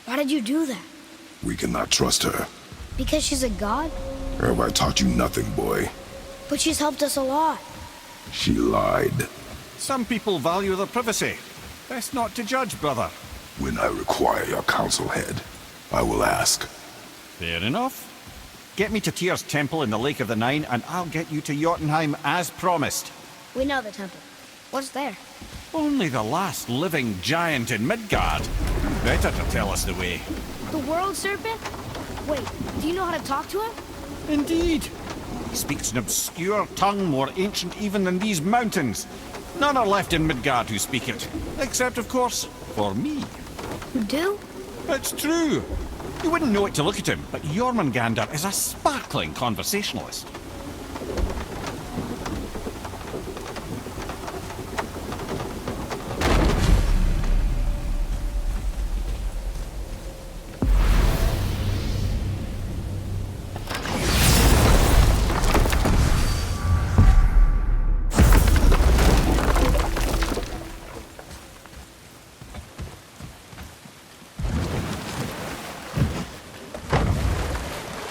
Why did you do that? We cannot trust her. Because she's a god? Have I taught you nothing, boy? But she's helped us a lot. She lied. Some people value their privacy. Best not to judge, brother. When I require your council head, I will ask. Fair enough. Get me to Tyr's temple in the Lake of the Nine, and I'll get you to Jotunheim as promised. We know the temple. What's there? Only the last living giant in Midgard. Better to tell us the way. The world serpent? Wait, do you know how to talk to him? Indeed. He speaks an obscure tongue more ancient even than these mountains. None are left in Midgard who speak it. Except, of course, for me. You do? It's true. You wouldn't know it to look at him, but Jormungandr is a sparkling conversationalist.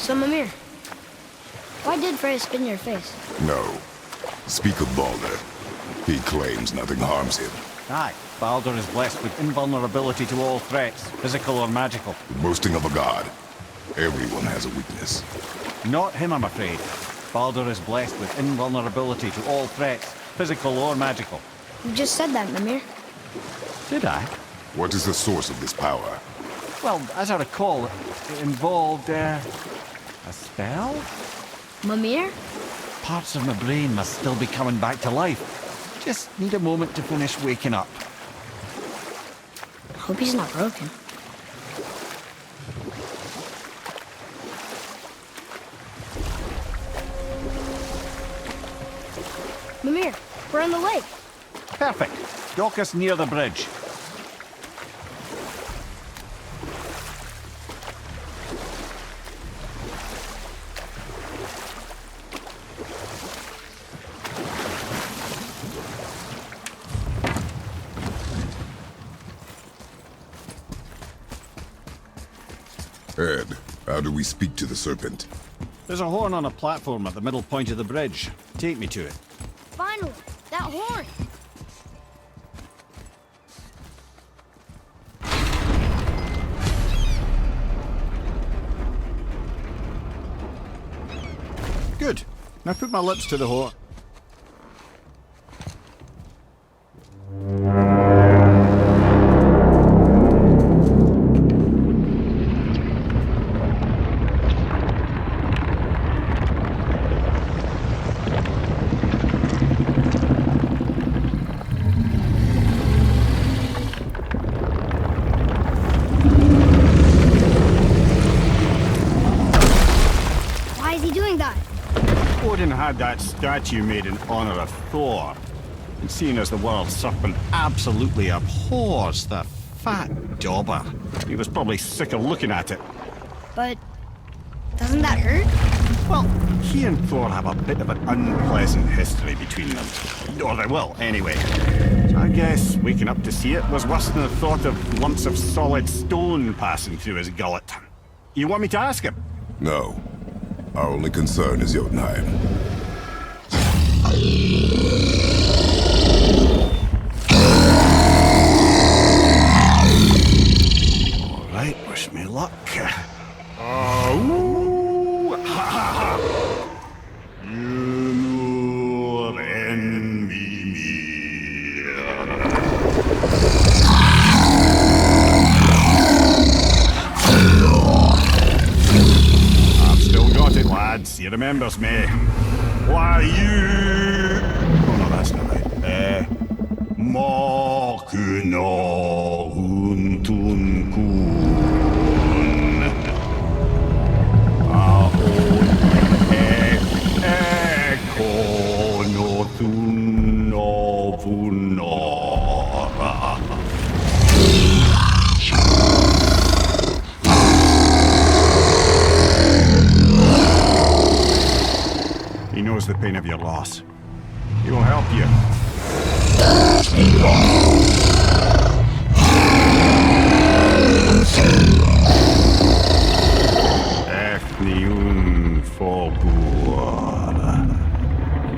So, Mimir, why did Freya spin your face? No. Speak of Baldur. He claims nothing harms him. Aye, Baldur is blessed with invulnerability to all threats, physical or magical. The boasting of a god. Everyone has a weakness. Not him, I'm afraid. Baldur is blessed with invulnerability to all threats, physical or magical. You just said that, Mimir. Did I? What is the source of this power? Well, as I recall, it involved, a spell? Mimir? Parts of my brain must still be coming back to life. Just need a moment to finish waking up. Hope he's not broken. Mimir, we're on the lake. Perfect. Dock us near the bridge. Ed, how do we speak to the serpent? There's a horn on a platform at the middle point of the bridge. Take me to it. Finally, that horn. Good. Now put my lips to the horn. Odin had that statue made in honor of Thor. And seeing as the world serpent absolutely abhors the fat dauber, he was probably sick of looking at it. But doesn't that hurt? Well, he and Thor have a bit of an unpleasant history between them. Or they will, anyway. So I guess waking up to see it was worse than the thought of lumps of solid stone passing through his gullet. You want me to ask him? No. Our only concern is Jotunheim. All right, wish me luck. Oh, ha ha ha! You envy me. I've still got it, lads. He remembers me. Why you? Oh no, that's not right. Makuna untun kun. knows the pain of your loss. He will help you. M.2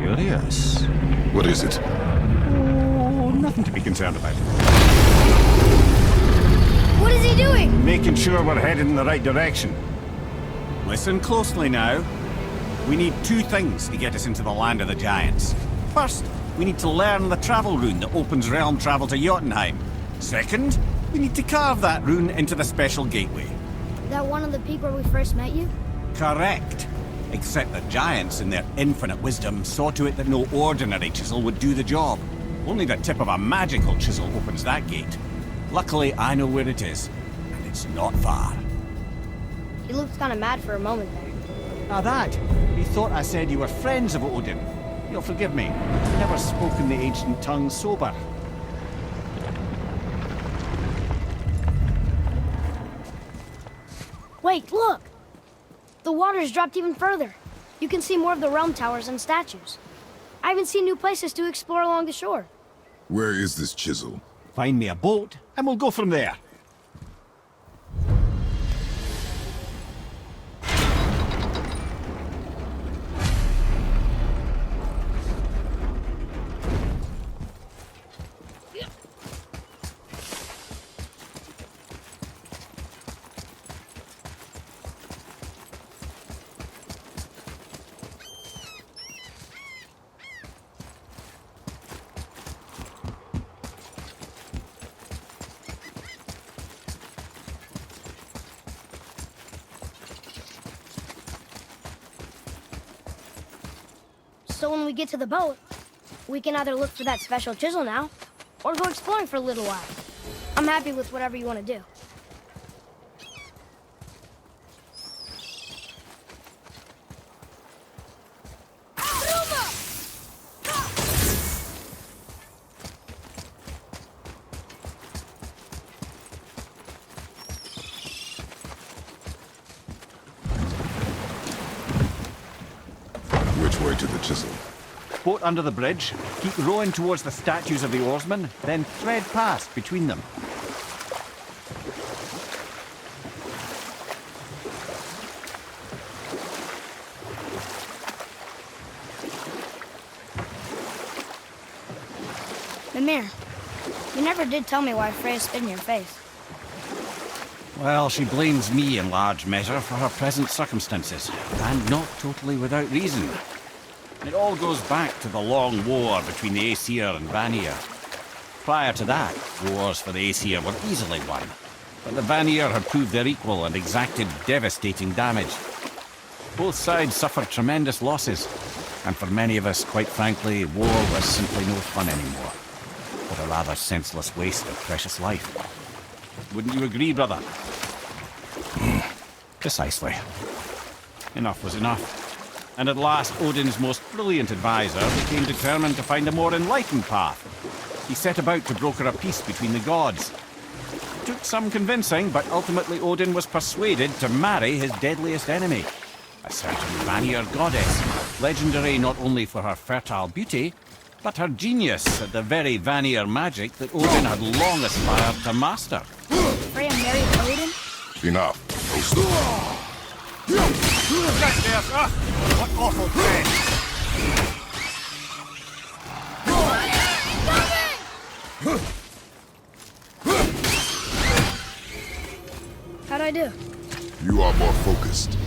Curious. What is it? Oh, nothing to be concerned about. What is he doing? Making sure we're headed in the right direction. Listen closely now. We need two things to get us into the land of the giants. First, we need to learn the travel rune that opens realm travel to Jotunheim. Second, we need to carve that rune into the special gateway. That one of the peak where we first met you? Correct. Except the giants, in their infinite wisdom, saw to it that no ordinary chisel would do the job. Only the tip of a magical chisel opens that gate. Luckily, I know where it is, and it's not far. He looked kind of mad for a moment there. Now that, he thought I said you were friends of Odin. You'll forgive me. I've never spoken the ancient tongue sober. Wait, look! The water's dropped even further. You can see more of the realm towers and statues. I even see new places to explore along the shore. Where is this chisel? Find me a boat, and we'll go from there. So when we get to the boat, we can either look for that special chisel now, or go exploring for a little while. I'm happy with whatever you want to do. Which way to the chisel? Boat under the bridge, keep rowing towards the statues of the oarsmen, then thread past between them. Mimir, you never did tell me why Freya spit in your face. Well, she blames me in large measure for her present circumstances, and not totally without reason. It all goes back to the long war between the Aesir and Vanir. Prior to that, wars for the Aesir were easily won, but the Vanir had proved their equal and exacted devastating damage. Both sides suffered tremendous losses, and for many of us, quite frankly, war was simply no fun anymore, but a rather senseless waste of precious life. Wouldn't you agree, brother? Precisely. Enough was enough. And at last, Odin's most brilliant advisor became determined to find a more enlightened path. He set about to broker a peace between the gods. It took some convincing, but ultimately Odin was persuaded to marry his deadliest enemy, a certain Vanir goddess, legendary not only for her fertile beauty, but her genius at the very Vanir magic that Odin had long aspired to master. Freya married Odin? Enough. Get there, sir! What awful dread! How'd I do? You are more focused.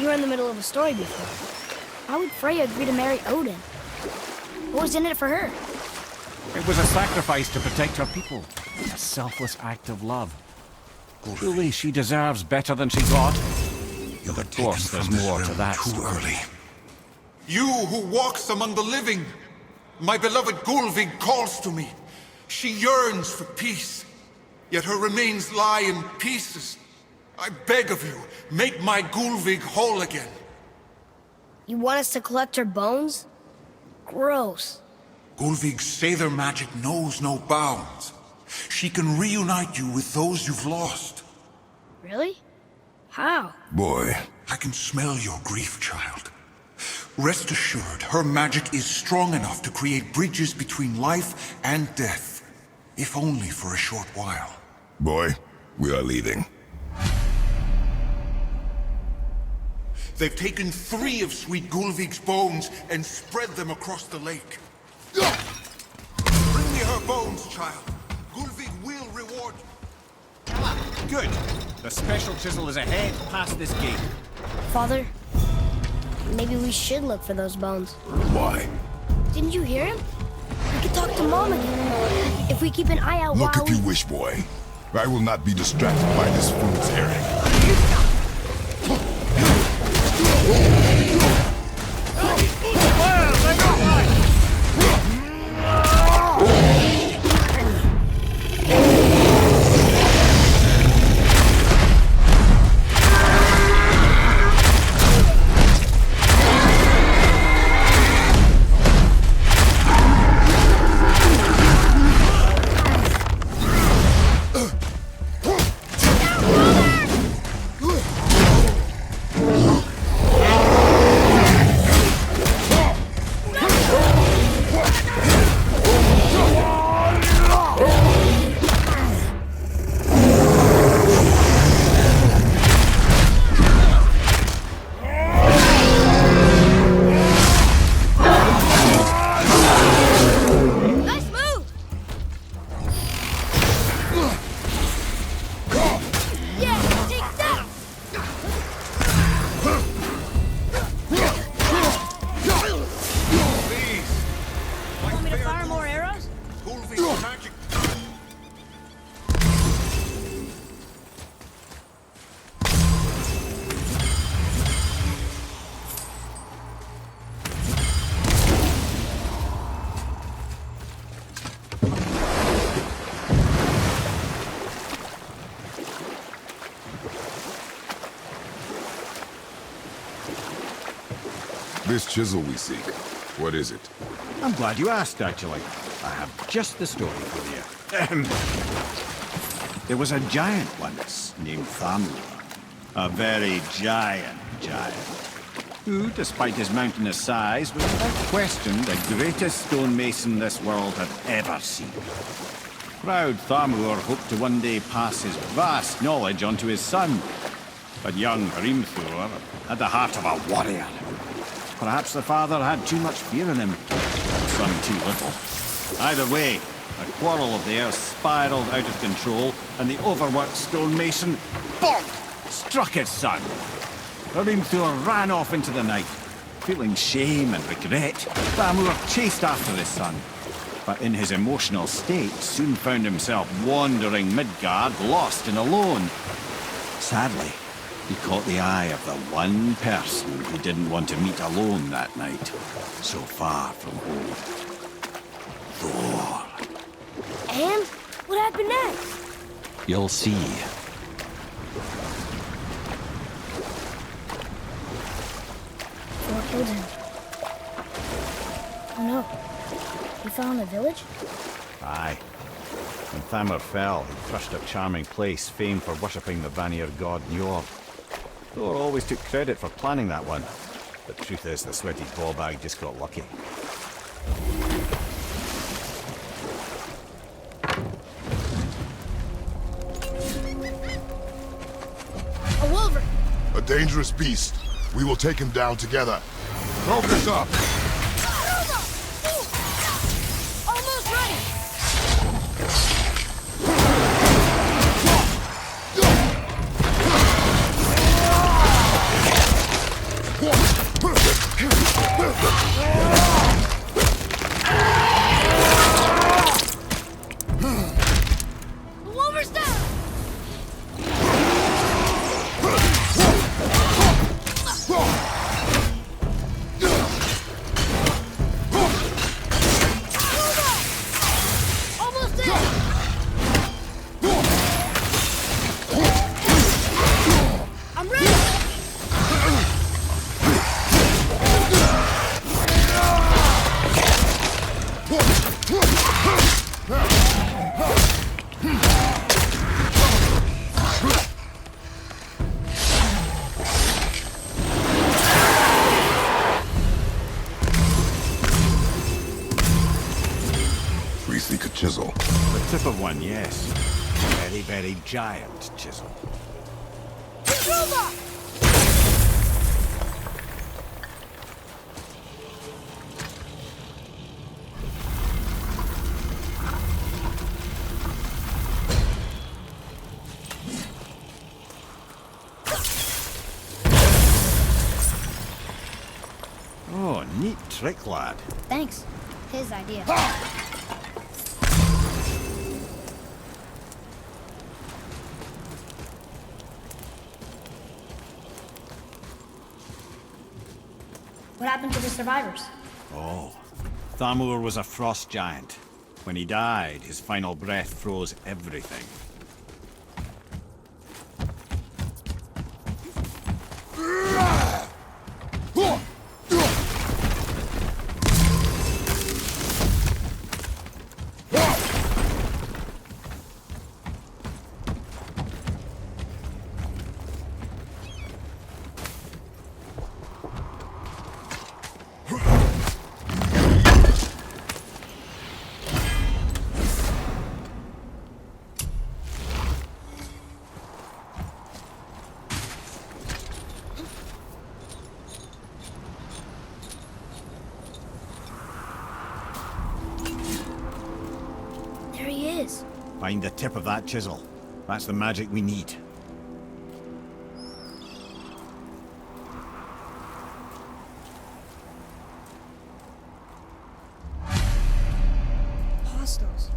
You were in the middle of a story before. Why would Freya agree to marry Odin? What was in it for her? It was a sacrifice to protect her people. A selfless act of love. Surely she deserves better than she got. But of course, there's more to that too story. early. You who walks among the living, my beloved Gulvig calls to me. She yearns for peace, yet her remains lie in pieces. I beg of you, make my Gulvig whole again. You want us to collect her bones? Gross. Gulvig's Sather magic knows no bounds. She can reunite you with those you've lost. Really? How? Boy, I can smell your grief, child. Rest assured, her magic is strong enough to create bridges between life and death, if only for a short while. boy, we are leaving. They've taken 3 of Sweet Gulvig's bones and spread them across the lake. Bring me her bones, child. Gulvig will reward you. Good. The special chisel is ahead past this gate. Father, maybe we should look for those bones. Why? Didn't you hear him? We could talk to Mom again. If we keep an eye out Look while if you wish, boy. I will not be distracted by this fool's errand. This chisel we seek, what is it? I'm glad you asked, actually. I have just the story for you. There was a giant once named Thamur. A very giant, who, despite his mountainous size, was without question the greatest stonemason this world had ever seen. Proud Thamur hoped to one day pass his vast knowledge on to his son. But young Hrimthur had the heart of a warrior. Perhaps the father had too much fear in him, the son too little. Either way, a quarrel of theirs spiraled out of control, and the overworked stonemason, bonk, struck his son. Hrimthur ran off into the night. Feeling shame and regret, Thamur chased after his son. But in his emotional state, soon found himself wandering Midgard, lost and alone. Sadly, he caught the eye of the one person he didn't want to meet alone that night, so far from home. Thor. And what happened next? You'll see. Thor killed him. Oh no. He fell in a village? Aye. When Thamur fell, he crushed a charming place famed for worshipping the Vanir god Njord. Thor always took credit for planning that one. The truth is, the sweaty ballbag just got lucky. A wolverine! A dangerous beast. We will take him down together. Focus up! Almost ready! tip of one, yes. Very, very giant chisel. Oh, neat trick, lad. Thanks. His idea. What happened to the survivors? Oh, Thamur was a frost giant. When he died, his final breath froze everything. There he is. Find the tip of that chisel. That's the magic we need. Hostiles.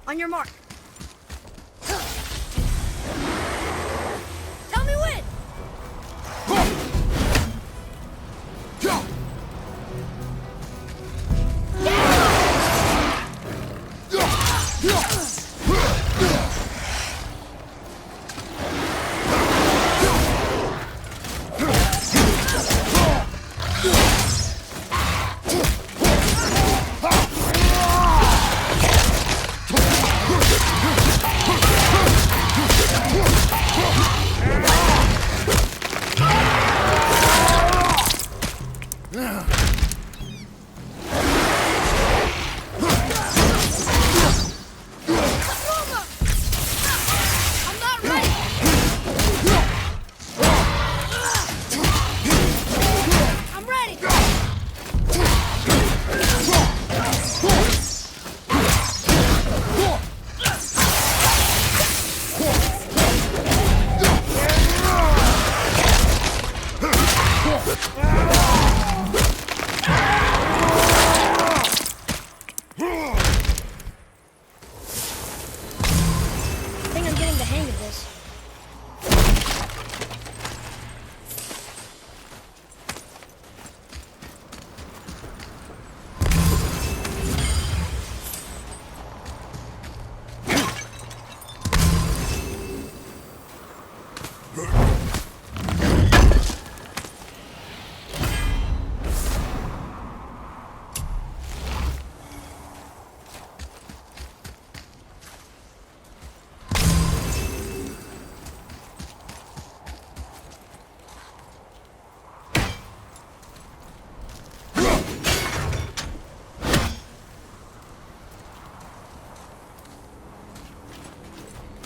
On your mark. Tell me when!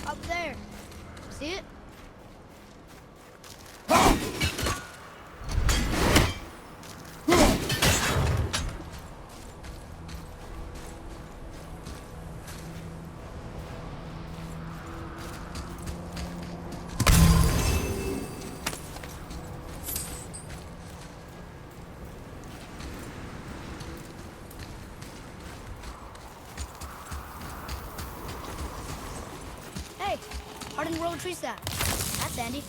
Up there. See it? Hey, hardened roller tree sap. That's handy.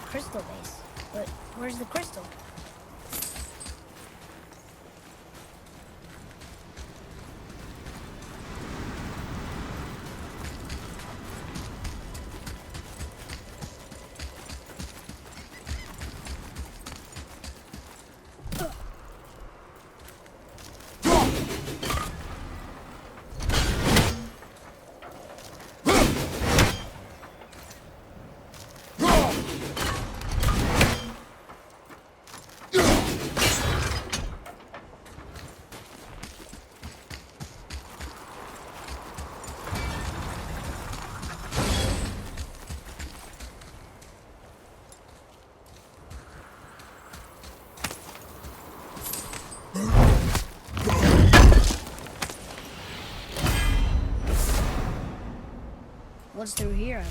crystal base. But where's the crystal? What's through here?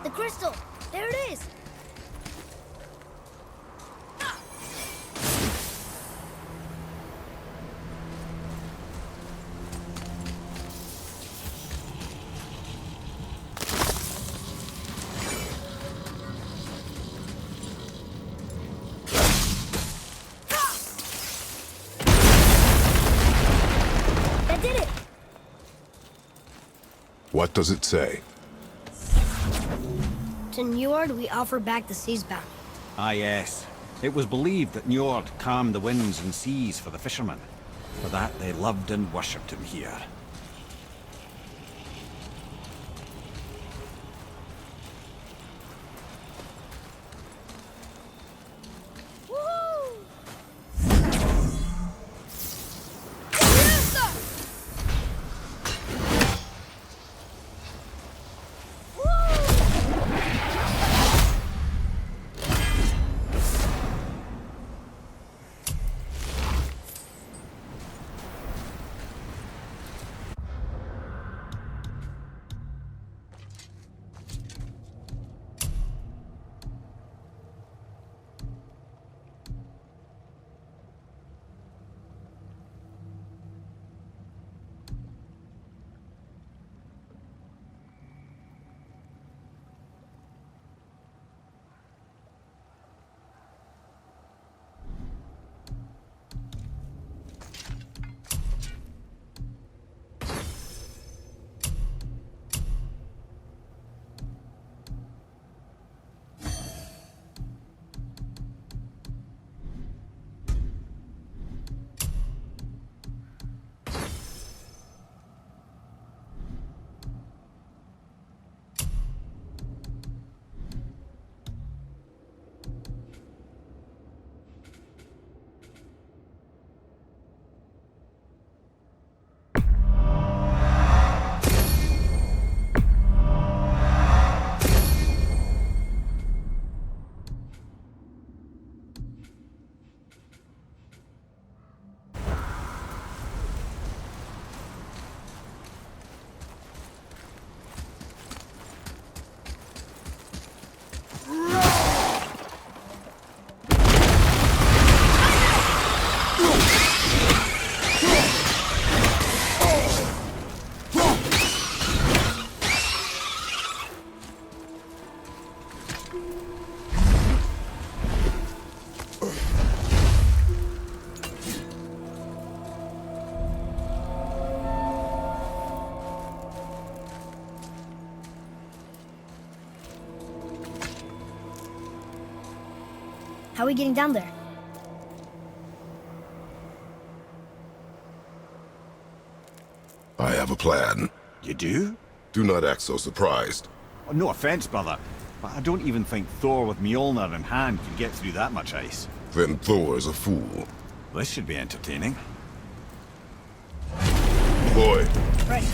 The crystal! There it is! That did it! What does it say? To Njord, we offer back the seas bound. Ah, yes. It was believed that Njord calmed the winds and seas for the fishermen. For that, they loved and worshipped him here. How are we getting down there? I have a plan. You do? Do not act so surprised. Oh, no offense, brother, but I don't even think Thor with Mjolnir in hand could get through that much ice. Then Thor is a fool. This should be entertaining. Boy, Right.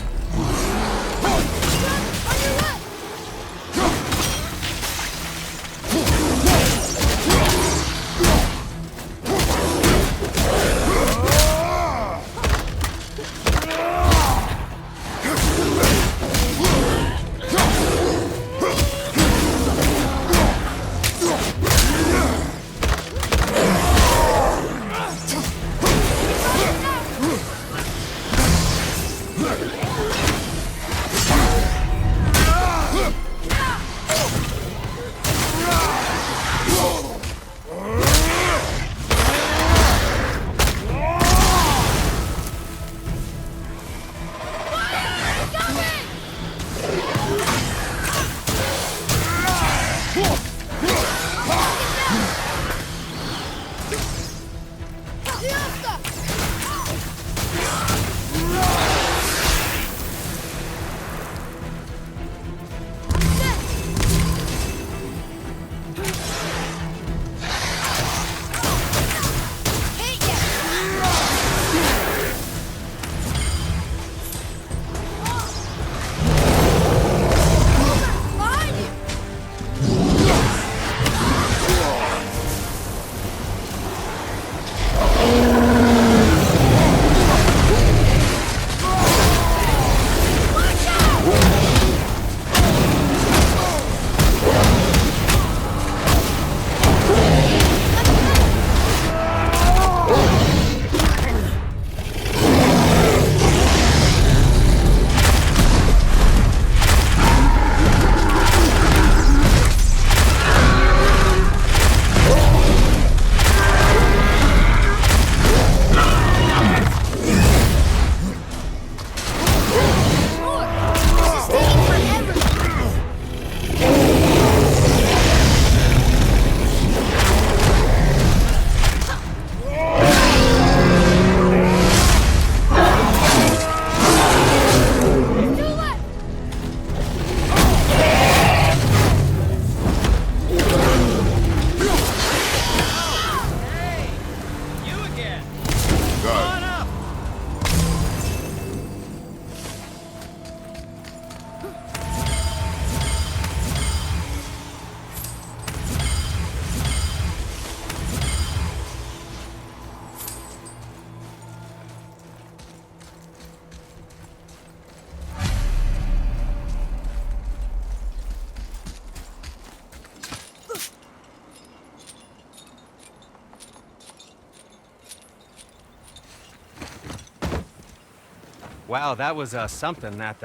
Wow, that was something, that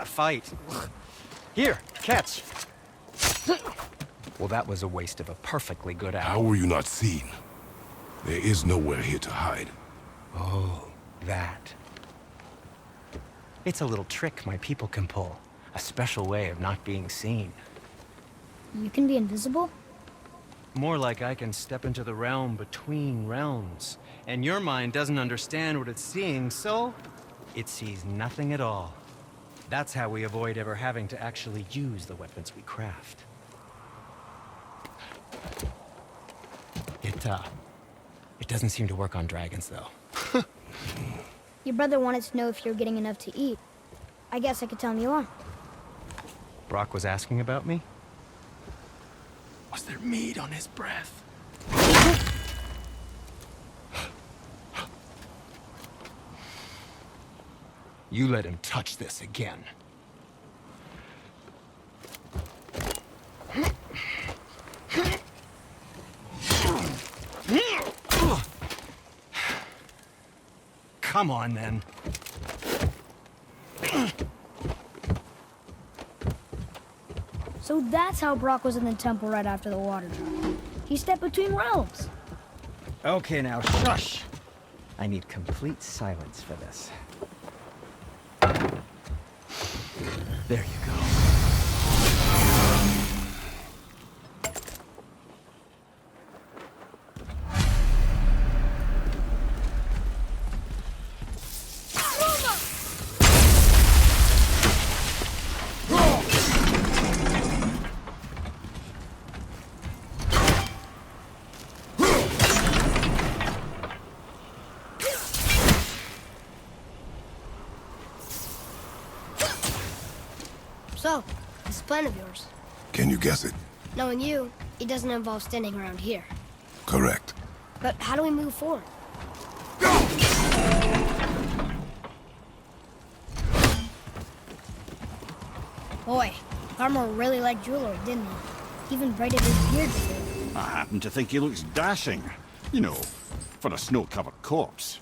fight. Here, catch. Well, that was a waste of a perfectly good How hour. were you not seen? There is nowhere here to hide. Oh, that. It's a little trick my people can pull. A special way of not being seen. You can be invisible? More like I can step into the realm between realms. And your mind doesn't understand what it's seeing, so it sees nothing at all. That's how we avoid ever having to actually use the weapons we craft. It doesn't seem to work on dragons, though. Your brother wanted to know if you're getting enough to eat. I guess I could tell him you are. Brock was asking about me? Was there meat on his breath? You let him touch this again. Come on, then. So that's how Brock was in the temple right after the water drop. He stepped between realms. Okay, now shush. I need complete silence for this. There you go. So, this plan of yours. Can you guess it? Knowing you, it doesn't involve standing around here. Correct. But how do we move forward? Boy, Armor really liked Jewelry, didn't he? Even braided his beard with it. I happen to think he looks dashing. You know, for a snow-covered corpse.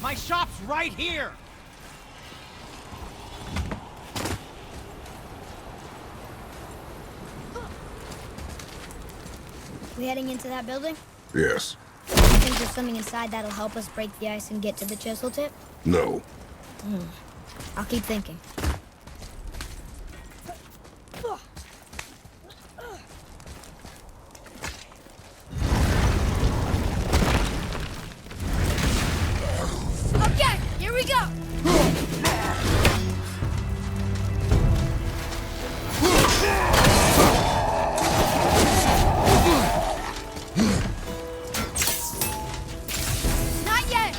My shop's right here! We heading into that building? Yes. You think there's something inside that'll help us break the ice and get to the chisel tip? No. I'll keep thinking. Okay, here we go! Not yet!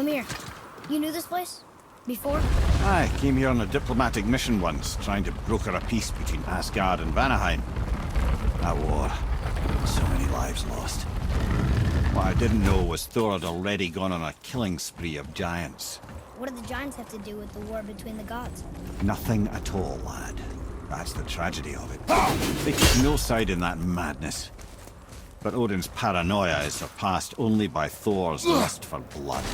Come here. You knew this place? Before? I came here on a diplomatic mission once, trying to broker a peace between Asgard and Vanaheim. That war. So many lives lost. What I didn't know was Thor had already gone on a killing spree of giants. What did the giants have to do with the war between the gods? Nothing at all, lad. That's the tragedy of it. They took no side in that madness. But Odin's paranoia is surpassed only by Thor's lust for blood.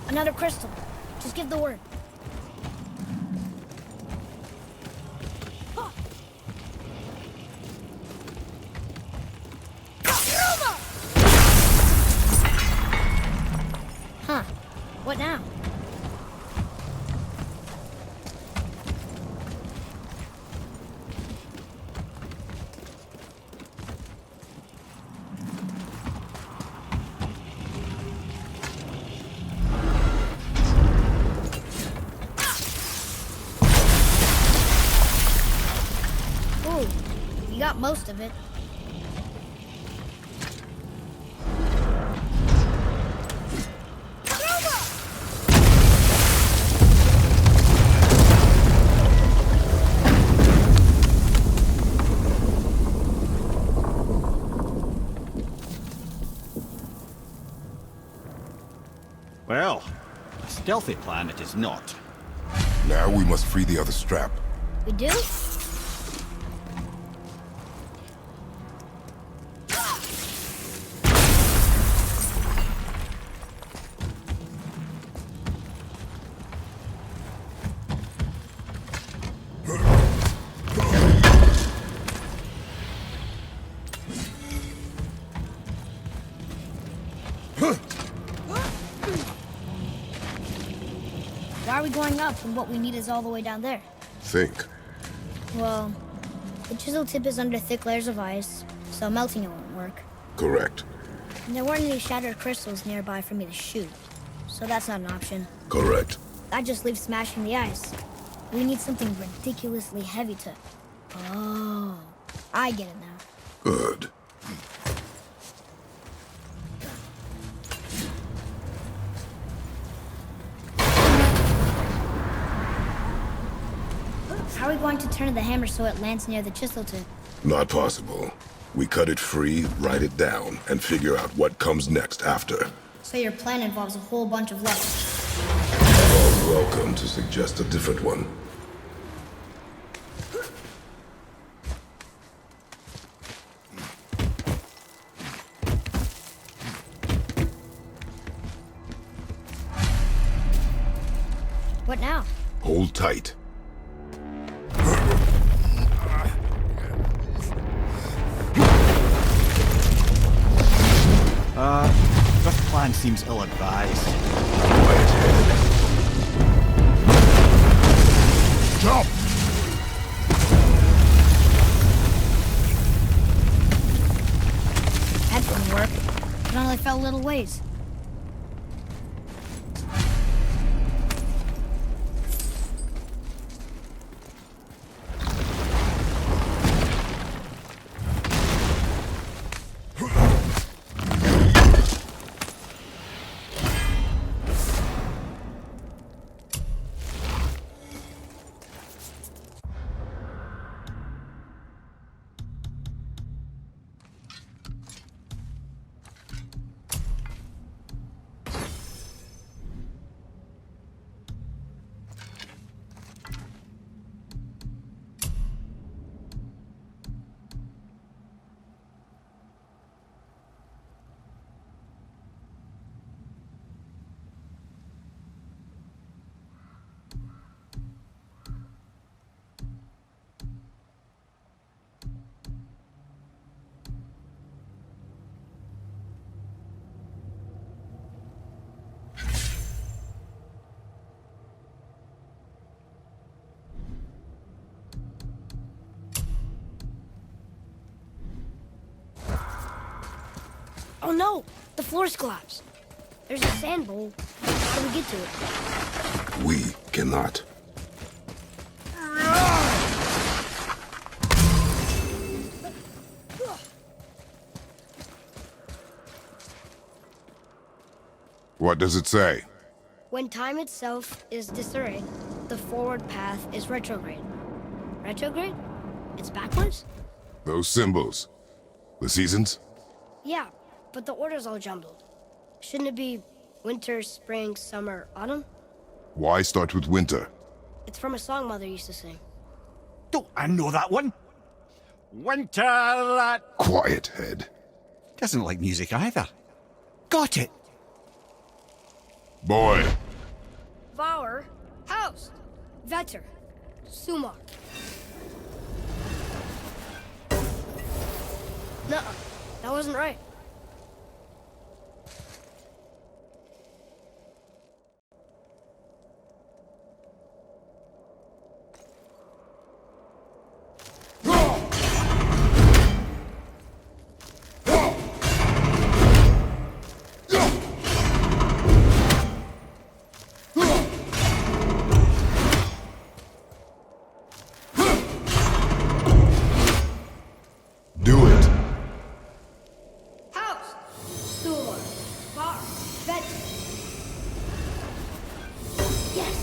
Another crystal. Just give the word. Huh. What now? Ooh, you got most of it. Well, a stealthy plan it is not. Now we must free the other strap. We do? up when what we need is all the way down there? Think. Well, the chisel tip is under thick layers of ice, so melting it won't work. Correct. And there weren't any shattered crystals nearby for me to shoot, so that's not an option. Correct. That just leaves smashing the ice. We need something ridiculously heavy to... Oh, I get it now. Good. How are we going to turn the hammer so it lands near the chisel tip? Not possible. We cut it free, write it down, and figure out what comes next after. So your plan involves a whole bunch of luck. You're welcome to suggest a different one. What now? Hold tight. This plan seems ill-advised. Quiet head. Jump! That didn't work. It only fell a little ways. Oh no! The floor's collapsed. There's a sand bowl. How do we get to it? We cannot. What does it say? When time itself is disarrayed, the forward path is retrograde. Retrograde? It's backwards? Those symbols. The seasons? Yeah, but the order's all jumbled. Shouldn't it be winter, spring, summer, autumn? Why start with winter? It's from a song Mother used to sing. Don't I know that one? Winter that... Quiet head. Doesn't like music either. Got it. Boy. Vauer, Haust, Vetter, Sumar. Nuh-uh, that wasn't right. Do it. Haust, Sumar, Vauer, Vetter. Yes!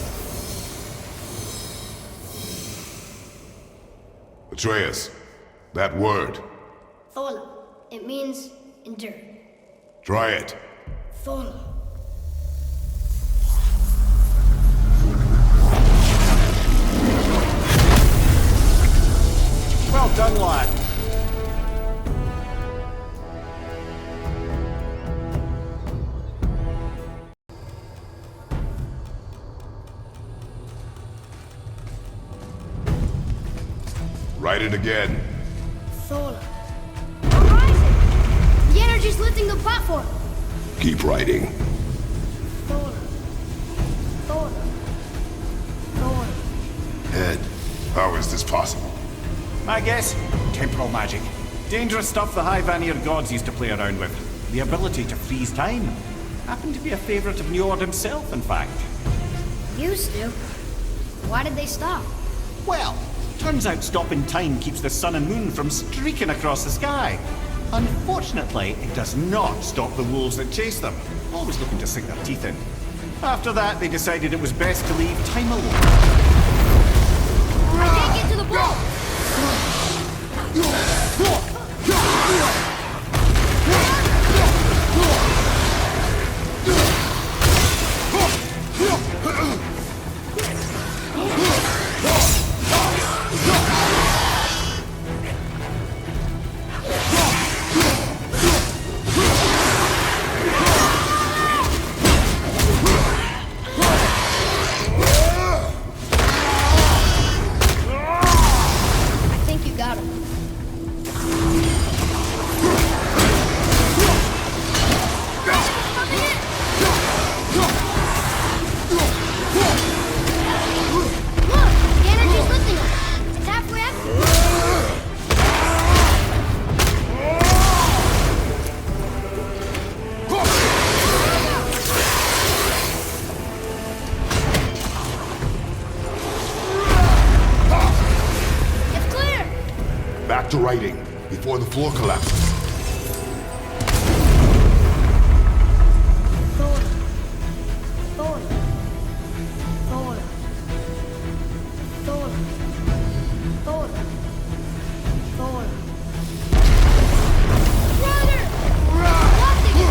Atreus, that word. Thola. It means endure. Try it. Thola. Well done, lad. Write it again. Thola. Horizon! The energy's lifting the platform! Keep writing. Thola. Thola. Ed, how is this possible? My guess? Temporal magic. Dangerous stuff the High Vanir gods used to play around with. The ability to freeze time. Happened to be a favorite of Njord himself, in fact. Used to. Why did they stop? Well, turns out stopping time keeps the sun and moon from streaking across the sky. Unfortunately, it does not stop the wolves that chase them, always looking to sink their teeth in. After that, they decided it was best to leave time alone. I can't get to the ball! I think you got him. Look! The energy's lifting us! It's halfway active! It's clear! Back to writing, before the floor collapses. Thor. Thor. Thor. Thor. Thor. Thor. Brother! Nothing!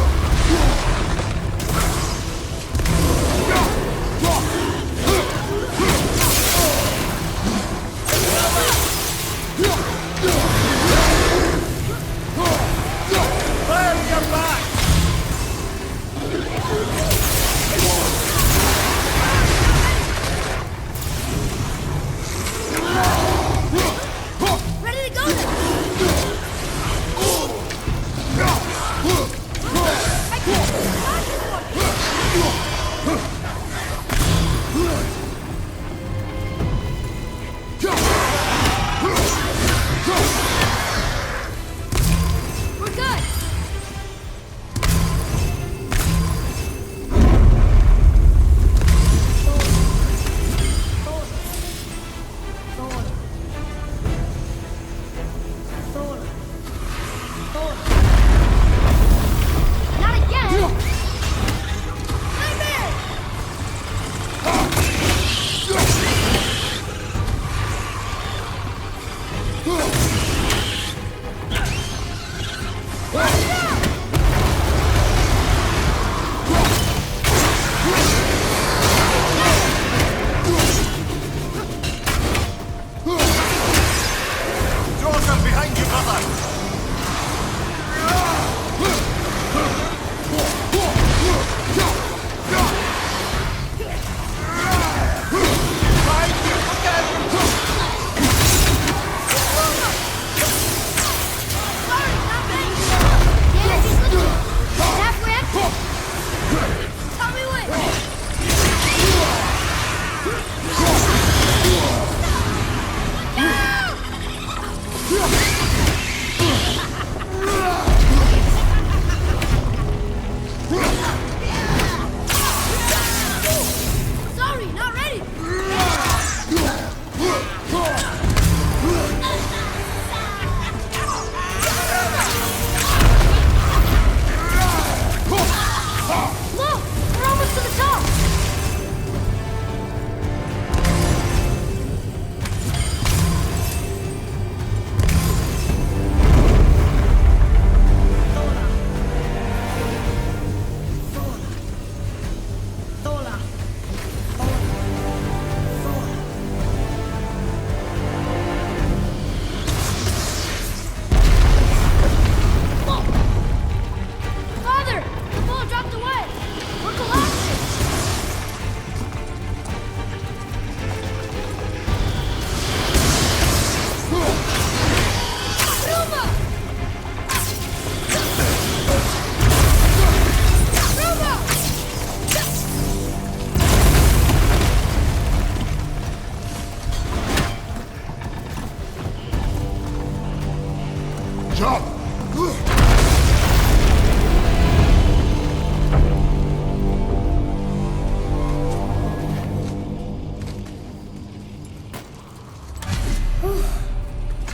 Jump!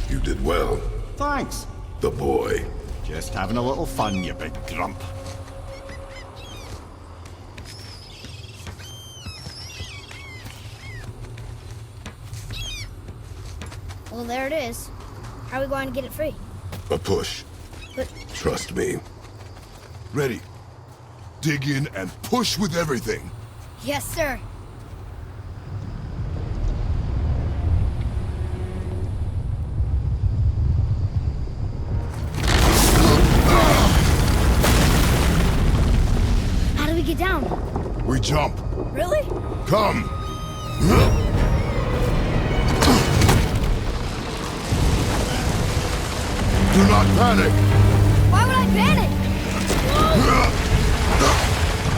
You did well. Thanks. The boy. Just having a little fun, you big grump. Well, there it is. How are we going to get it free? A push. But Trust me. Ready. Dig in and push with everything. yes, sir. How do we get down? We jump. Really? Come. Do not panic. Why would I panic?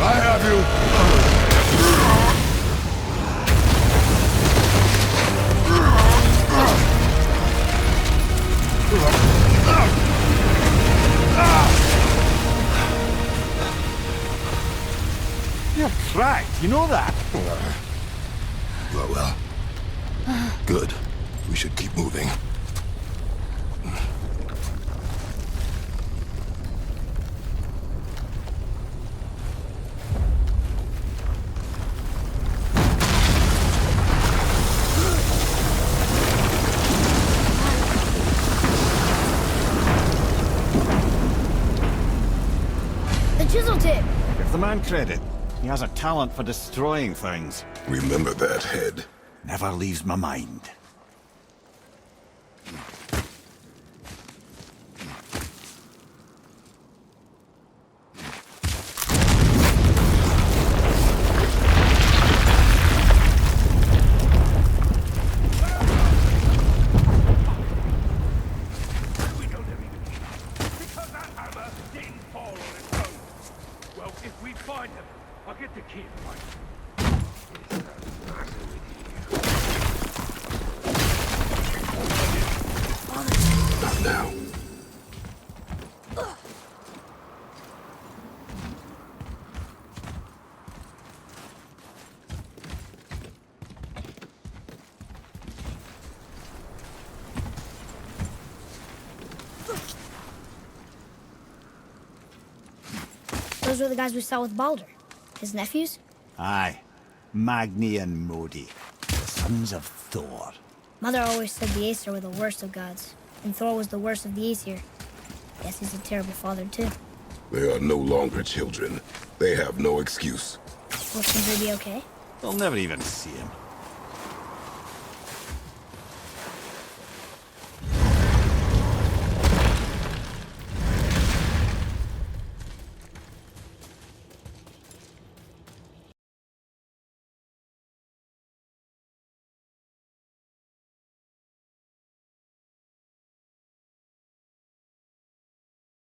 I have you. You're cracked, you know that? Well. Good. We should keep moving. The chisel tip. Give the man credit. He has a talent for destroying things. Remember that, head. Never leaves my mind. Because that hammer didn't fall on its own. Well, if we find them, I'll get the key and find them. Not now. Those were the guys we saw with Baldur. His nephews? Aye. Magni and Modi. The sons of Thor. Mother always said the Aesir were the worst of gods, and Thor was the worst of the Aesir. Guess he's a terrible father, too. They are no longer children. They have no excuse. Will Sindri be okay? They'll never even see him.